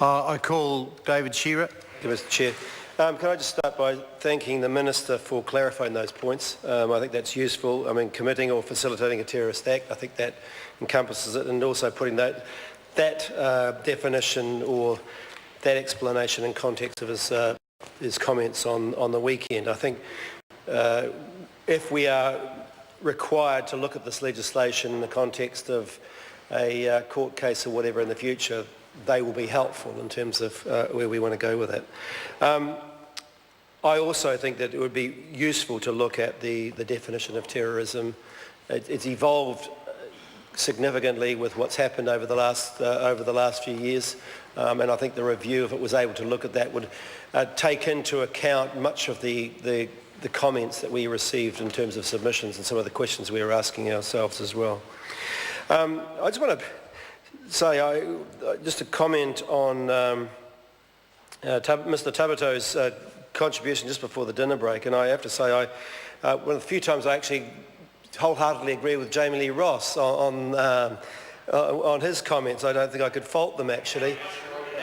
I call David Shearer. Thank you, Mr. Chair. Can I just start by thanking the Minister for clarifying those points? I think that's useful. I mean, committing or facilitating a terrorist act, I think that encompasses it, and also putting that definition or that explanation in context of his comments on the weekend. I think if we are required to look at this legislation in the context of a court case or whatever in the future, they will be helpful in terms of where we want to go with it. I also think that it would be useful to look at the definition of terrorism. It's evolved significantly with what's happened over the last few years, and I think the review, if it was able to look at that, would take into account much of the comments that we received in terms of submissions and some of the questions we were asking ourselves as well. I just want to say, just a comment on Mr. Tabato's contribution just before the dinner break, and I have to say, one of the few times I actually wholeheartedly agree with Jamie Lee Ross on his comments. I don't think I could fault them, actually.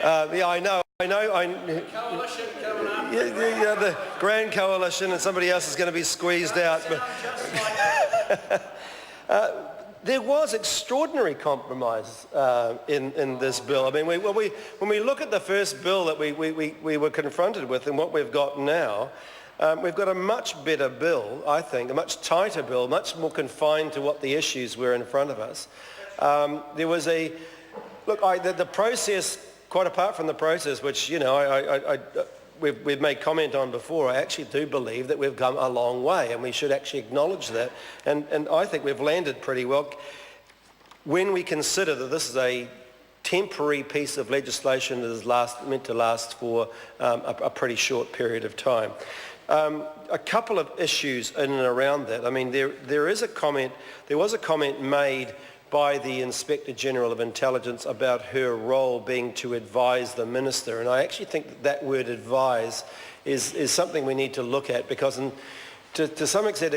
Yeah, I know. Coalition coming up. Yeah, the Grand Coalition, and somebody else is going to be squeezed out. There was extraordinary compromise in this bill. I mean, when we look at the first bill that we were confronted with and what we've got now, we've got a much better bill, I think, a much tighter bill, much more confined to what the issues were in front of us. There was the process, quite apart from the process, which, you know, we've made comment on before, I actually do believe that we've come a long way, and we should actually acknowledge that. And I think we've landed pretty well when we consider that this is a temporary piece of legislation that is meant to last for a pretty short period of time. A couple of issues in and around that. I mean, there was a comment made by the Inspector General of Intelligence about her role being to advise the Minister, and I actually think that word advise is something we need to look at, because to some extent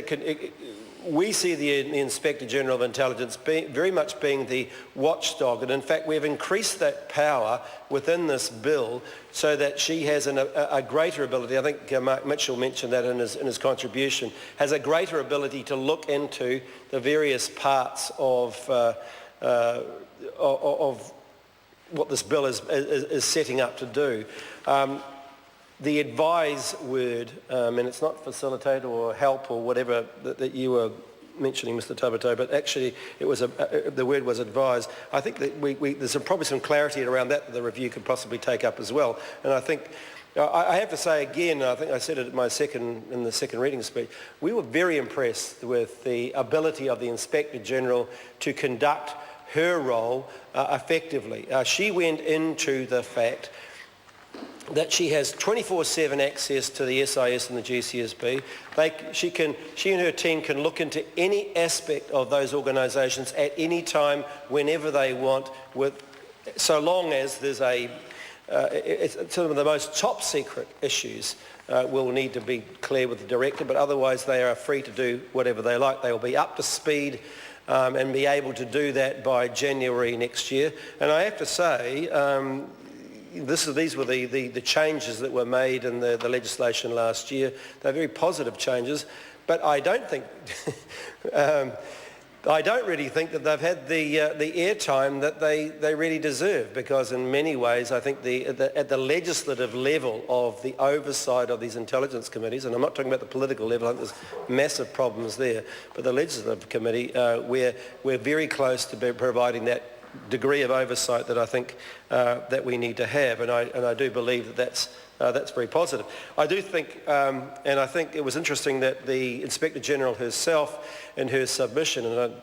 we see the Inspector General of Intelligence very much being the watchdog, and in fact we've increased that power within this bill so that she has a greater ability. I think Mark Mitchell mentioned that in his contribution, has a greater ability to look into the various parts of what this bill is setting up to do. The advise word, and it's not facilitate or help or whatever that you were mentioning, Mr. Tabato, but actually it was the word was advise. I think that there's probably some clarity around that the review could possibly take up as well. And I think I have to say again, I think I said it in the second reading speech, we were very impressed with the ability of the Inspector General to conduct her role effectively. She went into the fact that she has 24/7 access to the SIS and the GCSB. She and her team can look into any aspect of those organisations at any time, whenever they want, so long as there's some of the most top secret issues will need to be clear with the Director, but otherwise they are free to do whatever they like. They will be up to speed and be able to do that by January next year. And I have to say, these were the changes that were made in the legislation last year. They're very positive changes, but I don't think, I don't really think that they've had the airtime that they really deserve, because in many ways I think at the legislative level of the oversight of these intelligence committees, and I'm not talking about the political level, I think there's massive problems there, but the legislative committee, we're very close to providing that degree of oversight that I think that we need to have, and I do believe that that's very positive. I do think, and I think it was interesting that the Inspector General herself in her submission, and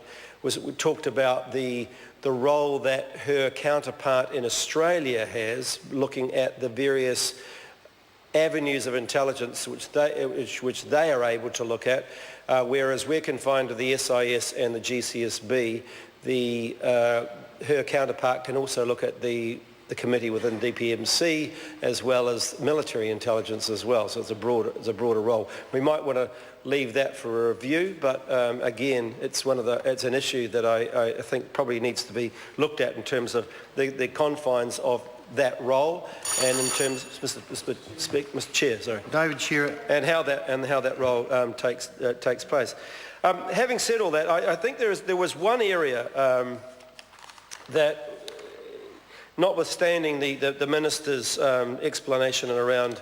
we talked about the role that her counterpart in Australia has, looking at the various avenues of intelligence which they are able to look at, whereas we're confined to the SIS and the GCSB. Her counterpart can also look at the committee within DPMC as well as military intelligence as well. So it's a broader role. We might want to leave that for a review, but again, it's an issue that I think probably needs to be looked at in terms of the confines of that role, and in terms, Mr. Chair, sorry, David Shearer. and how that role takes place. Having said all that, I think there was one area that, notwithstanding the minister's explanation around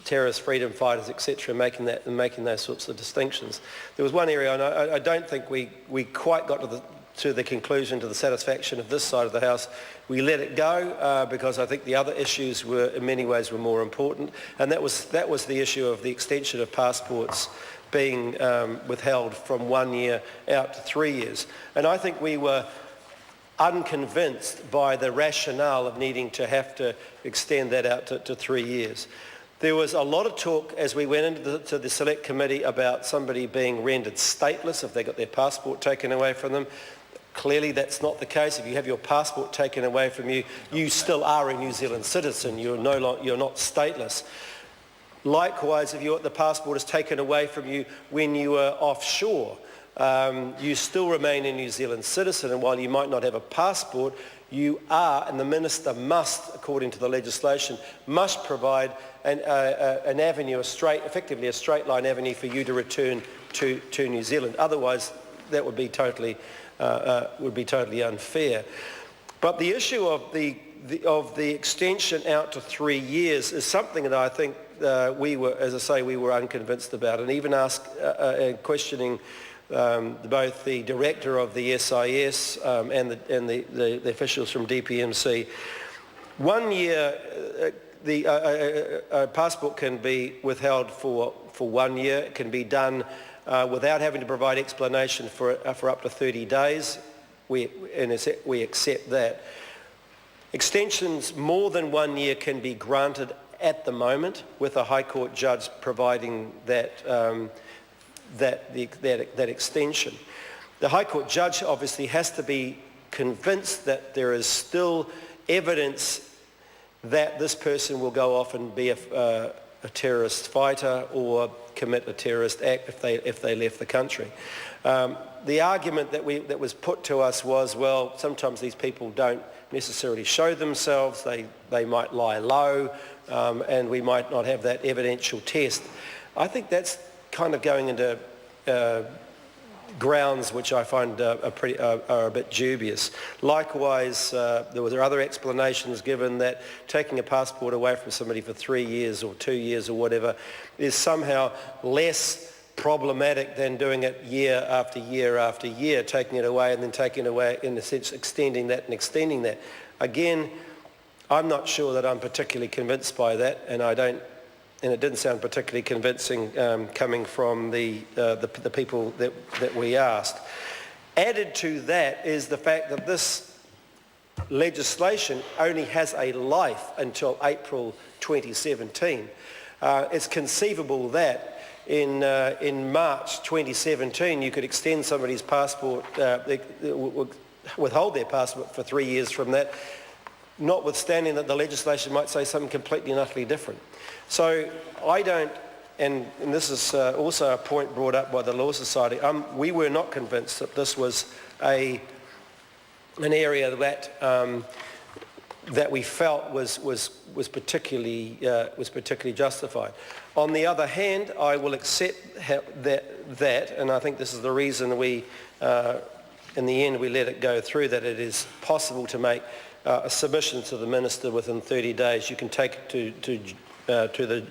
terrorists, freedom fighters, etc., making those sorts of distinctions, there was one area, and I don't think we quite got to the conclusion, to the satisfaction of this side of the House. We let it go because I think the other issues were, in many ways, were more important, and that was the issue of the extension of passports being withheld from 1 year out to 3 years. And I think we were unconvinced by the rationale of needing to have to extend that out to 3 years. There was a lot of talk as we went into the Select Committee about somebody being rendered stateless if they got their passport taken away from them. Clearly that's not the case. If you have your passport taken away from you, you still are a New Zealand citizen. You're not stateless. Likewise, if the passport is taken away from you when you are offshore, you still remain a New Zealand citizen, and while you might not have a passport, you are, and the minister must, according to the legislation, must provide an avenue, effectively a straight line avenue for you to return to New Zealand. Otherwise, that would be totally unfair. But the issue of the extension out to 3 years is something that I think we were unconvinced about, and even questioning both the director of the SIS and the officials from DPMC. 1 year, a passport can be withheld for 1 year. It can be done without having to provide explanation for up to 30 days. We accept that. Extensions more than 1 year can be granted at the moment, with a High Court judge providing that extension. The High Court judge obviously has to be convinced that there is still evidence that this person will go off and be a terrorist fighter or commit a terrorist act if they left the country. The argument that was put to us was, well, sometimes these people don't necessarily show themselves, they might lie low, and we might not have that evidential test. I think that's kind of going into grounds which I find are a bit dubious. Likewise, there were other explanations given that taking a passport away from somebody for 3 years or 2 years or whatever is somehow less problematic than doing it year after year after year, taking it away and then taking it away, in a sense, extending that and extending that. Again, I'm not sure that I'm particularly convinced by that, and it didn't sound particularly convincing coming from the people that we asked. Added to that is the fact that this legislation only has a life until April 2017. It's conceivable that in March 2017 you could extend somebody's passport, withhold their passport for 3 years from that, notwithstanding that the legislation might say something completely and utterly different. So I don't, and this is also a point brought up by the Law Society, we were not convinced that this was an area that we felt was particularly justified. On the other hand, I will accept that, and I think this is the reason we, in the end, we let it go through, that it is possible to make a submission to the Minister within 30 days. You can take it to the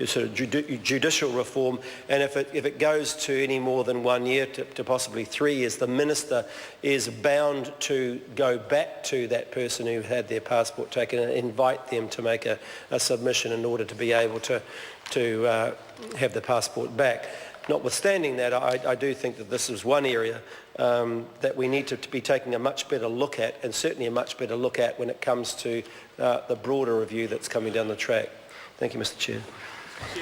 sort of judicial reform, and if it goes to any more than 1 year to possibly 3 years, the Minister is bound to go back to that person who had their passport taken and invite them to make a submission in order to be able to have the passport back. Notwithstanding that, I do think that this is one area that we need to be taking a much better look at, and certainly a much better look at when it comes to the broader review that's coming down the track. Thank you, Mr. Chair.